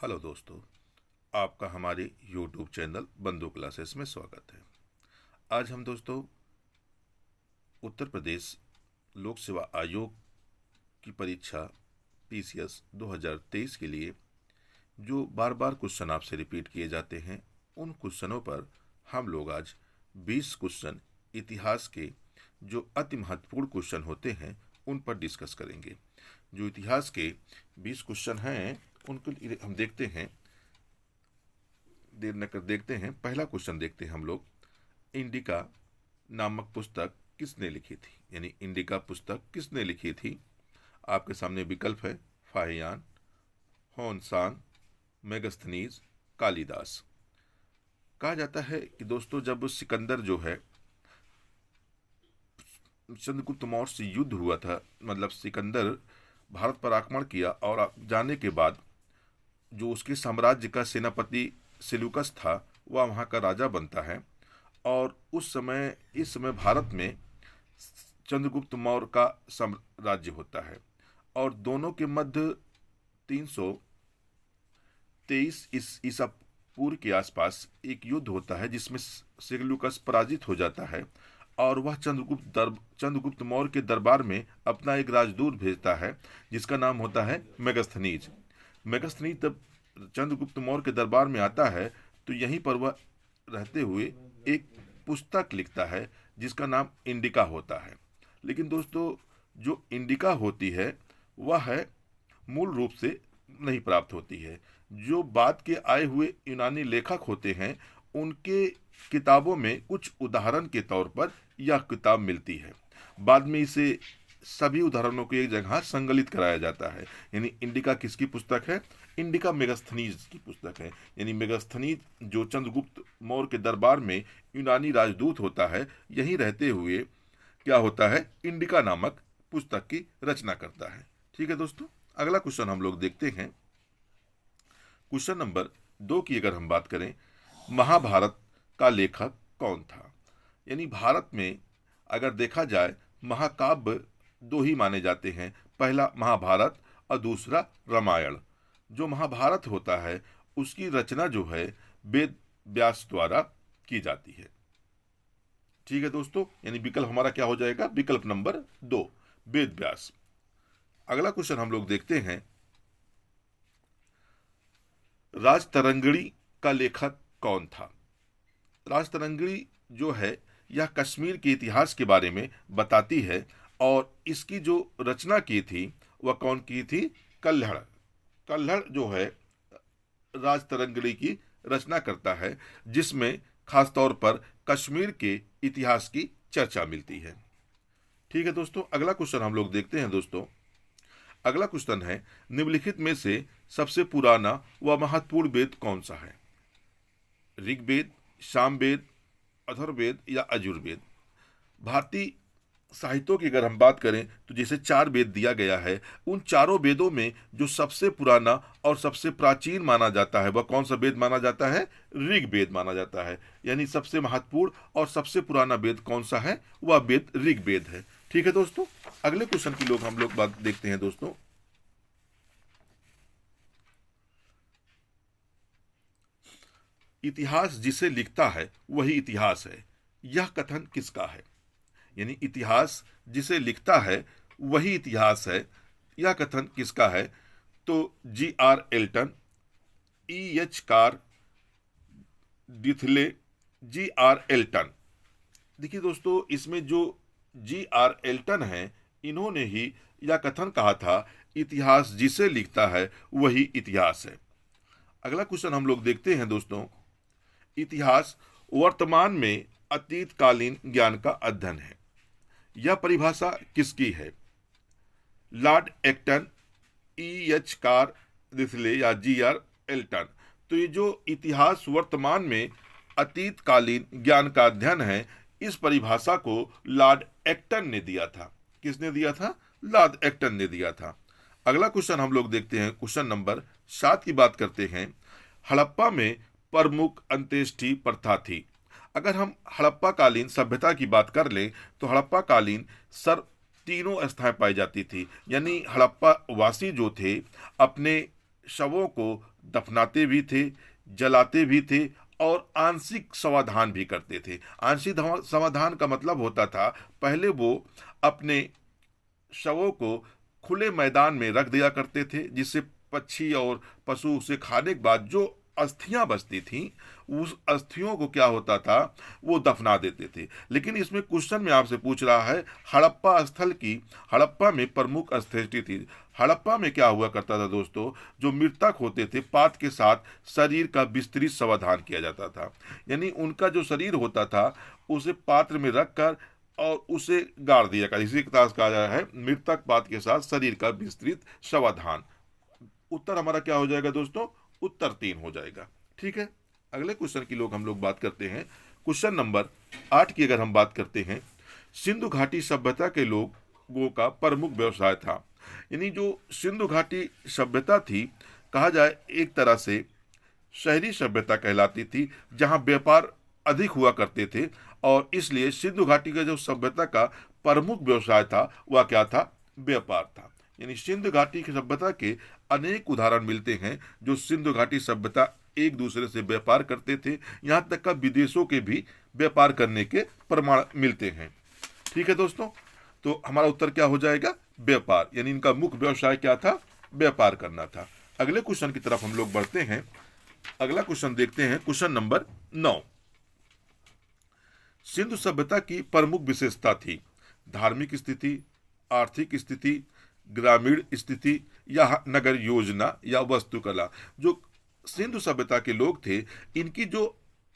Hello दोस्तों, आपका हमारे YouTube चैनल बंधु क्लासेस में स्वागत है। आज हम दोस्तों उत्तर प्रदेश लोक सेवा आयोग की परीक्षा PCS 2023 के लिए जो बार बार क्वेश्चन आपसे रिपीट किए जाते हैं, उन क्वेश्चनों पर हम लोग आज 20 क्वेश्चन इतिहास के जो अति महत्वपूर्ण क्वेश्चन होते हैं उन पर डिस्कस करेंगे। जो इतिहास के 20 क्वेश्चन हैं उनको हम देखते हैं, देर न कर देखते हैं। पहला क्वेश्चन देखते हैं हम लोग। इंडिका नामक पुस्तक किसने लिखी थी? यानी इंडिका पुस्तक किसने लिखी थी? आपके सामने विकल्प है फाहियान, होनसांग, मेगस्थनीज, कालिदास। कहा जाता है कि दोस्तों जब सिकंदर जो है चंद्रगुप्त मौर्य से युद्ध हुआ था, मतलब सिकंदर भारत पर आक्रमण किया और जाने के बाद जो उसके साम्राज्य का सेनापति सेल्यूकस था वह वहाँ का राजा बनता है। और इस समय भारत में चंद्रगुप्त मौर्य का साम्राज्य होता है और दोनों के मध्य 323 ईसा पूर्व के आसपास एक युद्ध होता है जिसमें सेल्यूकस पराजित हो जाता है और वह चंद्रगुप्त मौर्य के दरबार में अपना एक राजदूत भेजता है जिसका नाम होता है मेगस्थनीज। मेगस्थनीज जब चंद्रगुप्त मौर्य के दरबार में आता है तो यहीं पर वह रहते हुए एक पुस्तक लिखता है जिसका नाम इंडिका होता है। लेकिन दोस्तों जो इंडिका होती है वह है मूल रूप से नहीं प्राप्त होती है। जो बाद के आए हुए यूनानी लेखक होते हैं उनके किताबों में कुछ उदाहरण के तौर पर यह किताब मिलती है। बाद में इसे सभी उदाहरणों को एक जगह संकलित कराया जाता है। यानी इंडिका किसकी पुस्तक है? इंडिका मेगस्थनीज की पुस्तक है। यानी मेगस्थनीज जो चंद्रगुप्त मौर्य के दरबार में यूनानी राजदूत होता है, यहीं रहते हुए क्या होता है, इंडिका नामक पुस्तक की रचना करता है। ठीक है दोस्तों, अगला क्वेश्चन हम लोग देखते हैं। क्वेश्चन नंबर 2 की अगर हम बात करें, महाभारत का लेखक कौन था? यानी भारत में अगर देखा जाए महाकाव्य 2 ही माने जाते हैं, पहला महाभारत और दूसरा रामायण। जो महाभारत होता है उसकी रचना जो है वेद व्यास द्वारा की जाती है। ठीक है दोस्तों, यानी विकल्प हमारा क्या हो जाएगा? विकल्प नंबर 2 वेद व्यास। अगला क्वेश्चन हम लोग देखते हैं, राजतरंगिणी का लेखक कौन था? राजतरंगिणी जो है यह कश्मीर के इतिहास के बारे में बताती है और इसकी जो रचना की थी वह कौन की थी? कल्हड़। कल्हड़ जो है राजतरंगिणी की रचना करता है जिसमें खासतौर पर कश्मीर के इतिहास की चर्चा मिलती है। ठीक है दोस्तों, अगला क्वेश्चन हम लोग देखते हैं। दोस्तों अगला क्वेश्चन है, निम्नलिखित में से सबसे पुराना व महत्वपूर्ण वेद कौन सा है? ऋग्वेद, सामवेद, अथर्ववेद या यजुर्वेद? भारतीय साहित्यों की अगर हम बात करें तो जैसे 4 वेद दिया गया है, उन चारों वेदों में जो सबसे पुराना और सबसे प्राचीन माना जाता है वह कौन सा वेद माना जाता है? ऋग्वेद माना जाता है। यानी सबसे महत्वपूर्ण और सबसे पुराना वेद कौन सा है? वह वेद ऋग्वेद है। ठीक है दोस्तों, अगले क्वेश्चन की हम लोग बात देखते हैं। दोस्तों इतिहास जिसे लिखता है वही इतिहास है, यह कथन किसका है? यानी इतिहास जिसे लिखता है वही इतिहास है, यह कथन किसका है? तो GR एल्टन, EH कार डिथले, GR एल्टन। देखिए दोस्तों, इसमें जो GR एल्टन है इन्होंने ही यह कथन कहा था, इतिहास जिसे लिखता है वही इतिहास है। अगला क्वेश्चन हम लोग देखते हैं। दोस्तों इतिहास वर्तमान में अतीतकालीन ज्ञान का अध्ययन है, यह परिभाषा किसकी है? लॉर्ड एक्टन, EH कार डिथले या GR एल्टन। तो ये जो इतिहास वर्तमान में अतीतकालीन ज्ञान का अध्ययन है, इस परिभाषा को लॉर्ड एक्टन ने दिया था। किसने दिया था? लॉर्ड एक्टन ने दिया था। अगला क्वेश्चन हम लोग देखते हैं। क्वेश्चन नंबर 7 की बात करते हैं, हड़प्पा में प्रमुख अंत्येष्टि प्रथा थी। अगर हम हड़प्पा कालीन सभ्यता की बात कर लें तो हड़प्पा कालीन तीनों अवस्थाएं पाई जाती थी। यानी हड़प्पा वासी जो थे अपने शवों को दफनाते भी थे, जलाते भी थे और आंशिक समाधान भी करते थे। आंशिक समाधान का मतलब होता था, पहले वो अपने शवों को खुले मैदान में रख दिया करते थे, जिससे पक्षी और पशु उसे खाने के बाद जो अस्थियां बचती थीं, उस अस्थियों को क्या होता था, वो दफना देते थे। लेकिन इसमें क्वेश्चन में आपसे पूछ रहा है हड़प्पा स्थल की। हड़प्पा में प्रमुख अस्थिति थी। हड़प्पा में क्या हुआ करता था दोस्तों, जो मृतक होते थे पात के साथ शरीर का विस्तृत समाधान किया जाता था। यानी उनका जो शरीर होता था उसे पात्र में रखकर और उसे गाड़ दिया कर, इसी तरह कहा जा रहा है मृतक पात के साथ शरीर का विस्तृत समाधान। उत्तर हमारा क्या हो जाएगा दोस्तों, उत्तर 3 हो जाएगा। ठीक है, अगले क्वेश्चन की हम लोग बात करते हैं। क्वेश्चन नंबर 8 की अगर हम बात करते हैं, सिंधु घाटी सभ्यता के लोगों का प्रमुख व्यवसाय था। यानी जो सिंधु घाटी सभ्यता थी, कहा जाए एक तरह से शहरी सभ्यता कहलाती थी, जहां व्यापार अधिक हुआ करते थे, और इसलिए सिंधु घाटी का जो सभ्यता का प्रमुख व्यवसाय था वह क्या था, व्यापार था। यानी सिंधु घाटी की सभ्यता के अनेक उदाहरण मिलते हैं जो सिंधु घाटी सभ्यता एक दूसरे से व्यापार करते थे, यहाँ तक का विदेशों के भी व्यापार करने के प्रमाण मिलते हैं। ठीक है दोस्तों, तो हमारा उत्तर क्या हो जाएगा, व्यापार। यानी इनका मुख्य व्यवसाय क्या था, व्यापार करना था। अगले क्वेश्चन की तरफ हम लोग बढ़ते हैं। अगला क्वेश्चन देखते हैं, क्वेश्चन नंबर 9। सिंधु सभ्यता की प्रमुख विशेषता थी धार्मिक स्थिति, आर्थिक स्थिति, ग्रामीण स्थिति या नगर योजना या वास्तुकला। जो सिंधु सभ्यता के लोग थे, इनकी जो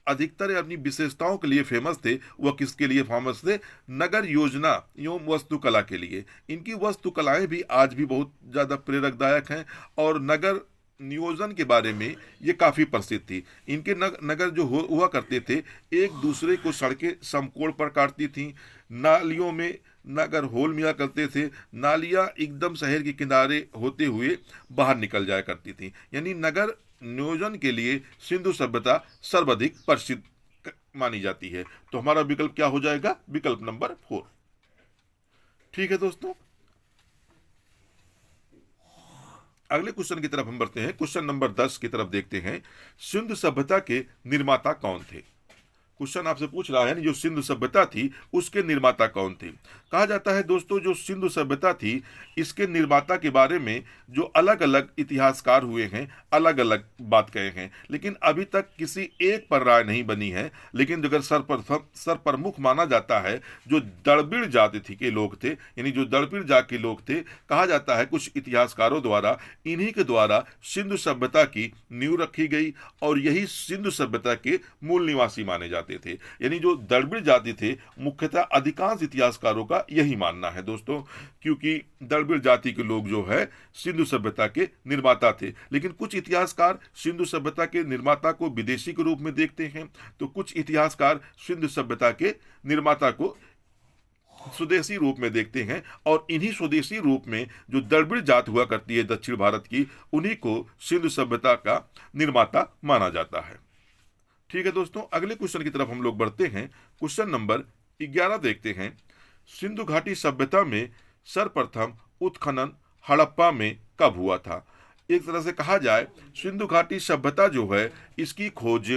अधिकतर अपनी विशेषताओं के लिए फेमस थे, वह किसके लिए फेमस थे, नगर योजना एवं वास्तुकला के लिए। इनकी वास्तुकलाएं भी आज भी बहुत ज़्यादा प्रेरकदायक हैं और नगर नियोजन के बारे में ये काफ़ी प्रसिद्ध थी। इनके नगर जो हुआ करते थे, एक दूसरे को सड़कें समकोण पर काटती थीं, नालियों में नगर होल मिला करते थे, नालियाँ एकदम शहर के किनारे होते हुए बाहर निकल जाया करती थीं। यानी नगर नियोजन के लिए सिंधु सभ्यता सर्वाधिक प्रसिद्ध मानी जाती है। तो हमारा विकल्प क्या हो जाएगा, विकल्प नंबर 4। ठीक है दोस्तों, अगले क्वेश्चन की तरफ हम बढ़ते हैं। क्वेश्चन नंबर 10 की तरफ देखते हैं, सिंधु सभ्यता के निर्माता कौन थे। क्वेश्चन आपसे पूछ रहा है जो सिंधु सभ्यता थी उसके निर्माता कौन थे। कहा जाता है दोस्तों, जो सिंधु सभ्यता थी इसके निर्माता के बारे में जो अलग अलग इतिहासकार हुए हैं, अलग अलग बात कहे हैं, लेकिन अभी तक किसी एक पर राय नहीं बनी है। लेकिन अगर सर्वप्रमुख माना जाता है, जो दड़बिड़ जाति थी के लोग थे, यानी जो दड़बिड़ जाति के लोग थे, कहा जाता है कुछ इतिहासकारों द्वारा इन्हीं के द्वारा सिंधु सभ्यता की नींव रखी गई और यही सिंधु सभ्यता के मूल निवासी माने जाते थे। यानी जो दड़बिड़ जाति थे, मुख्यतः अधिकांश इतिहासकारों का यही मानना है दोस्तों, क्योंकि दड़बिड़ जाति के लोग जो है सिंधु सभ्यता के निर्माता थे। लेकिन कुछ इतिहासकार सिंधु सभ्यता के निर्माता को विदेशी के रूप में देखते हैं, तो कुछ इतिहासकार सिंधु सभ्यता के निर्माता को स्वदेशी रूप में देखते हैं, और इन्हीं स्वदेशी रूप में जो दड़बिड़ जात हुआ करती है दक्षिण भारत की, उन्हीं को सिंधु सभ्यता का निर्माता माना जाता है। ठीक है दोस्तों, अगले क्वेश्चन की तरफ हम लोग बढ़ते हैं। क्वेश्चन नंबर 11 देखते हैं, सिंधु घाटी सभ्यता में सर्वप्रथम उत्खनन हड़प्पा में कब हुआ था। एक तरह से कहा जाए सिंधु घाटी सभ्यता जो है इसकी खोज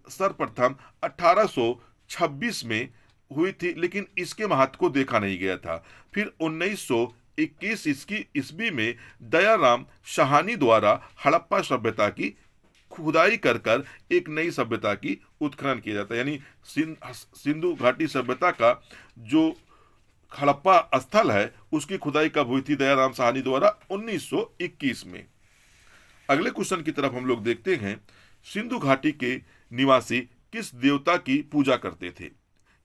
सर्वप्रथम 1826 में हुई थी, लेकिन इसके महत्व को देखा नहीं गया था। फिर 1921 ईस्वी में दयाराम साहनी द्वारा हड़प्पा सभ्यता की खुदाई कर एक नई सभ्यता की उत्खनन किया जाता है। यानी सिंधु घाटी सभ्यता का जो हड़प्पा स्थल है उसकी खुदाई कब हुई थी, दयाराम साहनी द्वारा 1921 में। अगले क्वेश्चन की तरफ हम लोग देखते हैं, सिंधु घाटी के निवासी किस देवता की पूजा करते थे।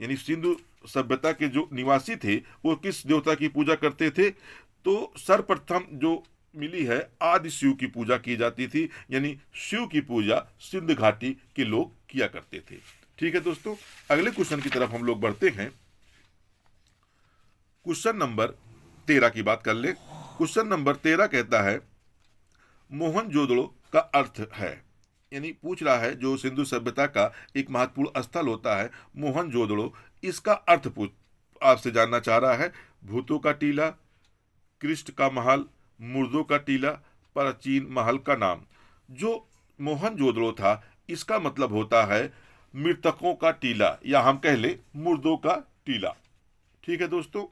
यानी सिंधु सभ्यता के जो निवासी थे वो किस देवता की पूजा करते थे। तो सर्वप्रथम जो मिली है, आदि शिव की पूजा की जाती थी। यानी शिव की पूजा सिंधु घाटी के लोग किया करते थे। ठीक है दोस्तों, अगले क्वेश्चन की तरफ हम लोग बढ़ते हैं। क्वेश्चन नंबर 13 की बात कर ले। क्वेश्चन नंबर 13 कहता है मोहनजोदड़ो का अर्थ है। यानी पूछ रहा है जो सिंधु सभ्यता का एक महत्वपूर्ण स्थल होता है मोहनजोदड़ो, इसका अर्थ आपसे जानना चाह रहा है। भूतों का टीला, कृष्ण का महल, मुर्दों का टीला, प्राचीन महल का नाम। जो मोहनजोदड़ो था, इसका मतलब होता है मृतकों का टीला, या हम कह ले मुर्दों का टीला। ठीक है दोस्तों।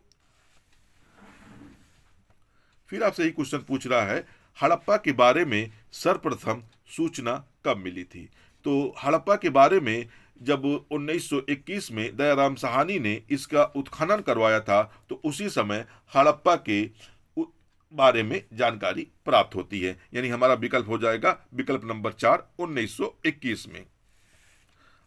फिर आपसे ही क्वेश्चन पूछ रहा है, हड़प्पा के बारे में सर्वप्रथम सूचना कब मिली थी? तो हड़प्पा के बारे में जब 1921 में दयाराम साहनी ने इसका उत्खनन करवाया था, तो उसी समय हड़प्पा के बारे में जानकारी प्राप्त होती है। यानी हमारा विकल्प हो जाएगा विकल्प नंबर 4, 1921 में।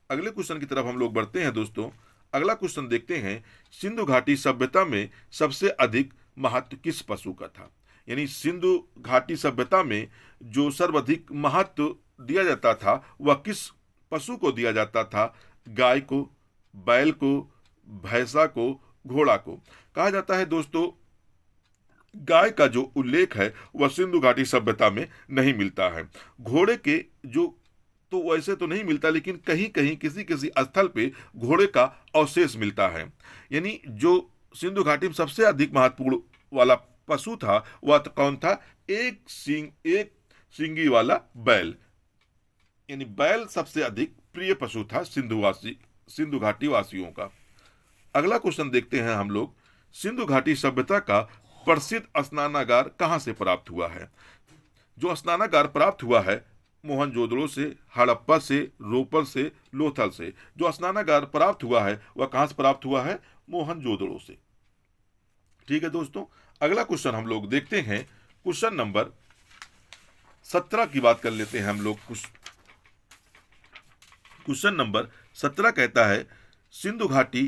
अगले क्वेश्चन की तरफ हम लोग बढ़ते हैं दोस्तों। अगला क्वेश्चन देखते हैं, सिंधु घाटी सभ्यता में सबसे अधिक महत्व किस पशु का था? यानी सिंधु घाटी सभ्यता में जो सर्वाधिक महत्व दिया जाता था वह किस पशु को दिया जाता था? गाय को, बैल को, भैंसा को, घोड़ा को। कहा जाता है दोस्तों, गाय का जो उल्लेख है वह सिंधु घाटी सभ्यता में नहीं मिलता है। घोड़े के जो तो वैसे तो नहीं मिलता, लेकिन कहीं कहीं किसी किसी स्थल पे घोड़े का अवशेष मिलता है। यानी जो सिंधु घाटी में सबसे अधिक महत्वपूर्ण वाला पशु था वह तो कौन था? एक सींगी वाला बैल। यानी बैल सबसे अधिक प्रिय पशु था सिंधु घाटी वासियों का। अगला क्वेश्चन देखते हैं हम लोग, सिंधु घाटी सभ्यता का प्रसिद्ध स्नानागार कहां से प्राप्त हुआ है? जो स्नानागार प्राप्त हुआ है मोहनजोदड़ो से, हड़प्पा से, रोपड़ से, लोथल से। जो स्नानागार प्राप्त हुआ है वह कहां से प्राप्त हुआ है? मोहनजोदड़ो से। ठीक है दोस्तों। अगला क्वेश्चन हम लोग देखते हैं, क्वेश्चन नंबर 17 की बात कर लेते हैं हम लोग। क्वेश्चन नंबर 17 कहता है, सिंधु घाटी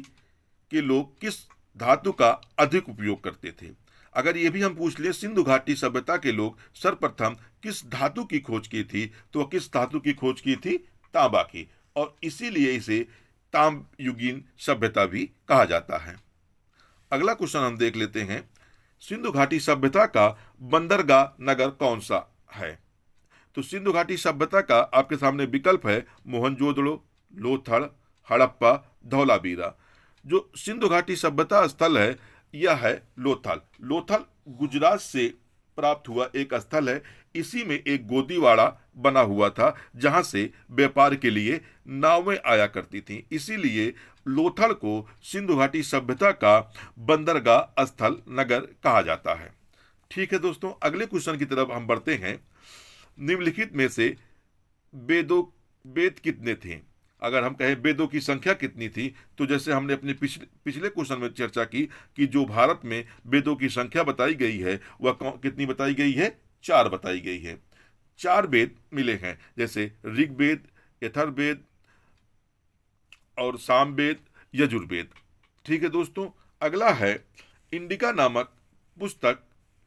के लोग किस धातु का अधिक उपयोग करते थे? अगर ये भी हम पूछ ले, सिंधु घाटी सभ्यता के लोग सर्वप्रथम किस धातु की खोज की थी, तो वह किस धातु की खोज की थी? तांबा की। और इसीलिए इसे ताम्रयुगीन सभ्यता भी कहा जाता है। अगला क्वेश्चन हम देख लेते हैं, सिंधु घाटी सभ्यता का बंदरगाह नगर कौन सा है? तो सिंधु घाटी सभ्यता का आपके सामने विकल्प है मोहनजोदड़ो, लोथड़, हड़प्पा, धौलावीरा। जो सिंधु घाटी सभ्यता स्थल है यह है लोथल। लोथल गुजरात से प्राप्त हुआ एक स्थल है। इसी में एक गोदीवाड़ा बना हुआ था जहां से व्यापार के लिए नावें आया करती थीं। इसीलिए लोथल को सिंधु घाटी सभ्यता का बंदरगाह स्थल नगर कहा जाता है। ठीक है दोस्तों। अगले क्वेश्चन की तरफ हम बढ़ते हैं, निम्नलिखित में से वेद कितने थे? अगर हम कहें वेदों की संख्या कितनी थी, तो जैसे हमने अपने पिछले क्वेश्चन में चर्चा की कि जो भारत में वेदों की संख्या बताई गई है वह कितनी बताई गई है? 4 बताई गई है। 4 वेद मिले हैं, जैसे ऋग्वेद, यथर्वेद और सामवेद, यजुर्वेद। ठीक है दोस्तों। अगला है, इंडिका नामक पुस्तक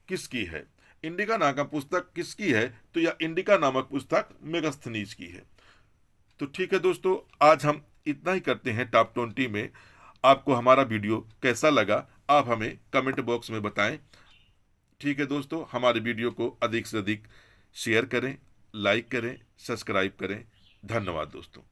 किसकी है? इंडिका नामक पुस्तक किसकी है? तो यह इंडिका नामक पुस्तक मेगास्थनीज की है। तो ठीक है दोस्तों, आज हम इतना ही करते हैं टॉप 20 में। आपको हमारा वीडियो कैसा लगा आप हमें कमेंट बॉक्स में बताएं। ठीक है दोस्तों, हमारे वीडियो को अधिक से अधिक शेयर करें, लाइक करें, सब्सक्राइब करें। धन्यवाद दोस्तों।